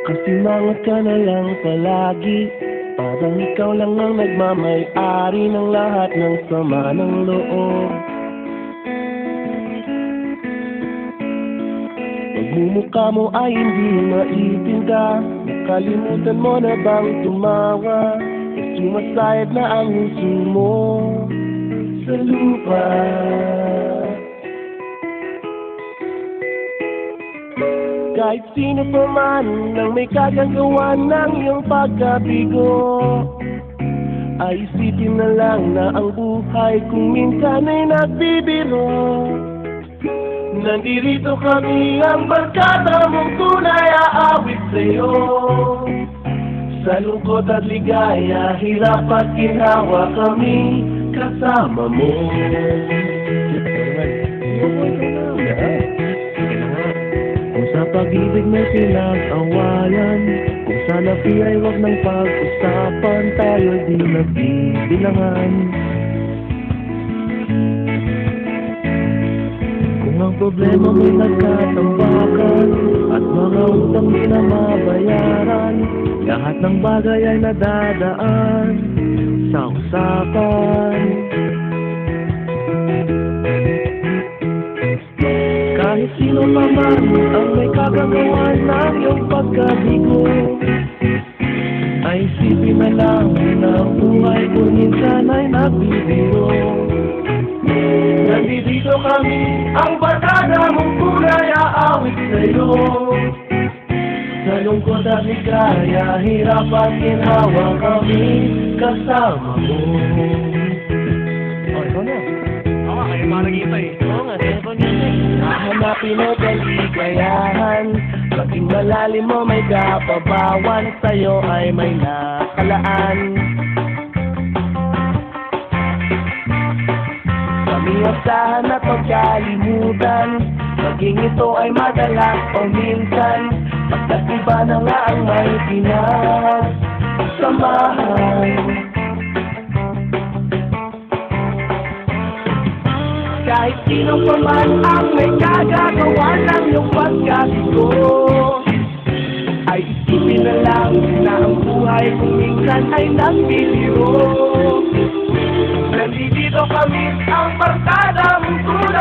Kasi mangat ka na lang palagi, parang ikaw lang ang nagmamay-ari ng lahat ng sama ng loob. Pagmumukha mo ay hindi maitinda, nakalimutan mo na bang tumawa? Sumasayad na ang huso mo sa lupa. Kahit sino pa man nang may kagagawa ng iyong pagkabigo, ay isipin na lang na ang buhay kung minsan ay nagbibiro. Nandirito kami ang barkada mong tunay aawit sa'yo. Sa lungkot at ligaya, hirap at ginawa kami kasama mo. Kung sa pag-ibig may pinag-awayan, kung sa labi ay wag ng pag-usapan, tayo di nagbibilangan. Kung ang problema may nagkatambakan at mga utang di na mabayaran, lahat ng bagay ay nadadaan sa usapan. Kahit sino pa man ang may kagagawa ng iyong pagkabigo, ay isipin na lang na ang buhay kung minsan ay nagbibiro. Nandito kami, ang barkada mong tunay aawit sa'yo. Sa lungkot at ligaya, hirap at ginhawa kami kasama mo. Oh, ikaw na. Oo, kayo mga nag-iiba eh. Oo nga, sa'yo pa nito eh. Hahanapin mo kaligayahan, maging malalim mo may kapabawan, sa'yo ay may nakalaan. Kami asahan at pagkalimutan, maging ito ay madalas o minsan, pagkat iba na nga ang may pinagsamahan. Kahit sino pa man ang may kagagawa ng iyong pagkabigo, ay isipin na lang na ang buhay kung minsan ay nagbibiro. Nandito kami ang barkada mong tunay